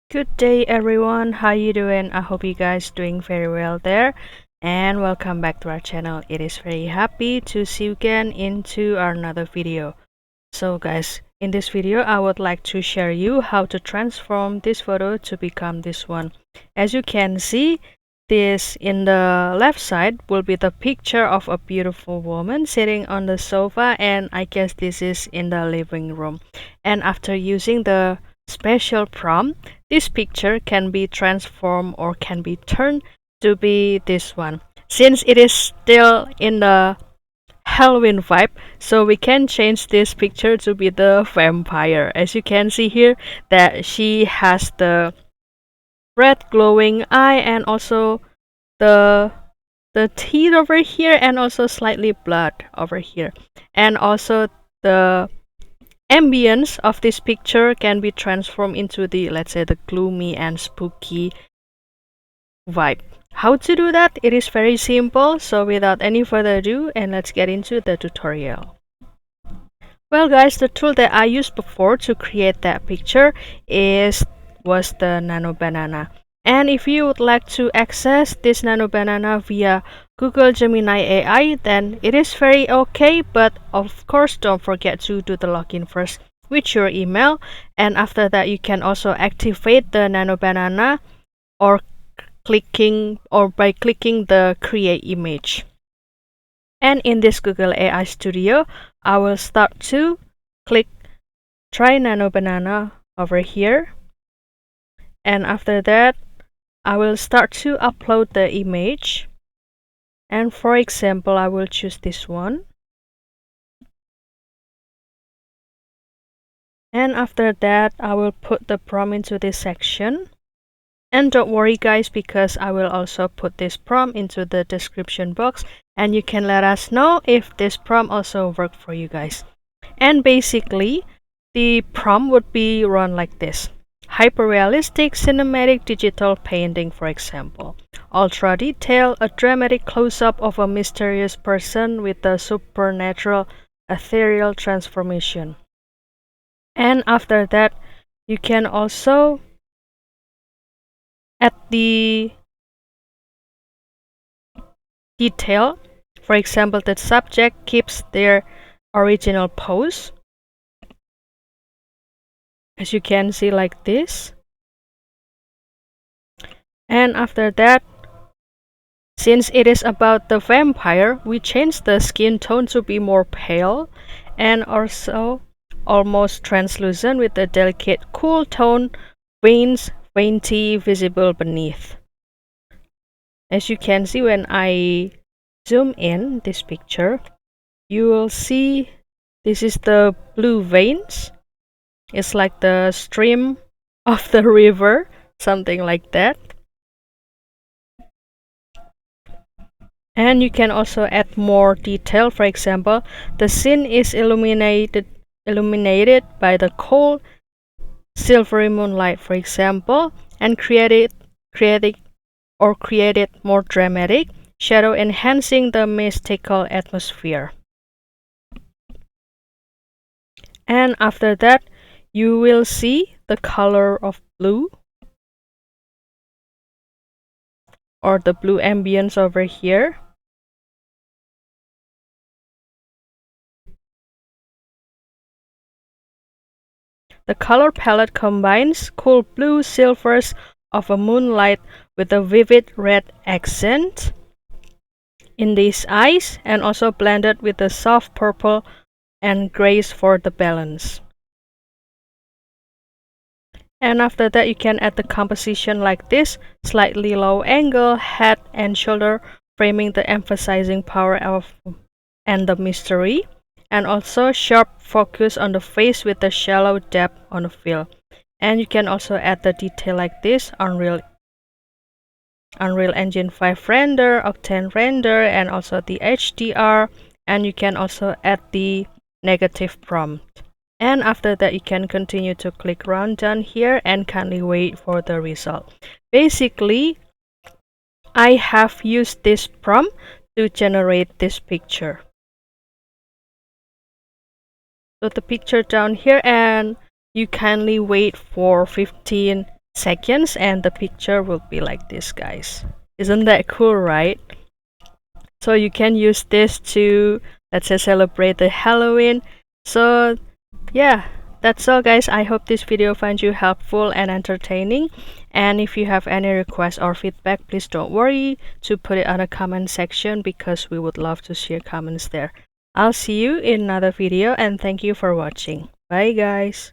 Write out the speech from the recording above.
Good day everyone, how you doing? I hope you guys doing very well there, and welcome back to our channel. It is very happy to see you again into another video. So guys, in this video I would like to share you how to transform this photo to become this one. As you can see, this in the left side will be the picture of a beautiful woman sitting on the sofa, and I guess this is in the living room. And after using the special prompt, this picture can be transformed or can be turned to be this one. Since it is still in the Halloween vibe, so we can change this picture to be the vampire. As you can see here, that she has the red glowing eye and also the teeth over here, and also slightly blood over here, and also the ambience of this picture can be transformed into the, let's say, the gloomy and spooky vibe. How to do that? It is very simple, so without any further ado, and let's get into the tutorial. Well guys, the tool that I used before to create that picture was the Nano Banana. And if you would like to access this Nano Banana via Google Gemini AI, then it is very okay, but of course don't forget to do the login first with your email, and after that you can also activate the Nano Banana or by clicking the create image. And in this Google AI Studio, I will start to click try Nano Banana over here, and after that I will start to upload the image. And for example, I will choose this one. And after that, I will put the prompt into this section. And don't worry guys, because I will also put this prompt into the description box, and you can let us know if this prompt also worked for you guys. And basically, the prompt would be run like this. Hyper-realistic cinematic digital painting, for example. Ultra detail, a dramatic close-up of a mysterious person with a supernatural ethereal transformation. And after that, you can also add the detail. For example, the subject keeps their original pose, as you can see, like this. And after that, since it is about the vampire, we change the skin tone to be more pale and also almost translucent with a delicate cool tone, veins faintly visible beneath. As you can see, when I zoom in this picture, you will see this is the blue veins. It's like the stream of the river, something like that. And you can also add more detail. For example, the scene is illuminated by the cold silvery moonlight, for example, and create it more dramatic, shadow enhancing the mystical atmosphere. And after that, you will see the color of blue, or the blue ambience over here. The color palette combines cool blue silvers of a moonlight with a vivid red accent in these eyes, and also blended with the soft purple and grays for the balance. And after that, you can add the composition like this: slightly low angle, head and shoulder framing the emphasizing power of and the mystery, and also sharp focus on the face with the shallow depth on the fill. And you can also add the detail like this: Unreal Engine 5 render, Octane render, and also the HDR. And you can also add the negative prompt. And after that, you can continue to click run down here and kindly wait for the result. Basically, I have used this prompt to generate this picture. So the picture down here, and you kindly wait for 15 seconds, and the picture will be like this, guys. Isn't that cool, right? So you can use this to, let's say, celebrate the Halloween. So yeah, that's all, guys. I hope this video finds you helpful and entertaining. And if you have any requests or feedback, please don't worry to put it on the comment section, because we would love to share comments there. I'll see you in another video, and thank you for watching. Bye, guys.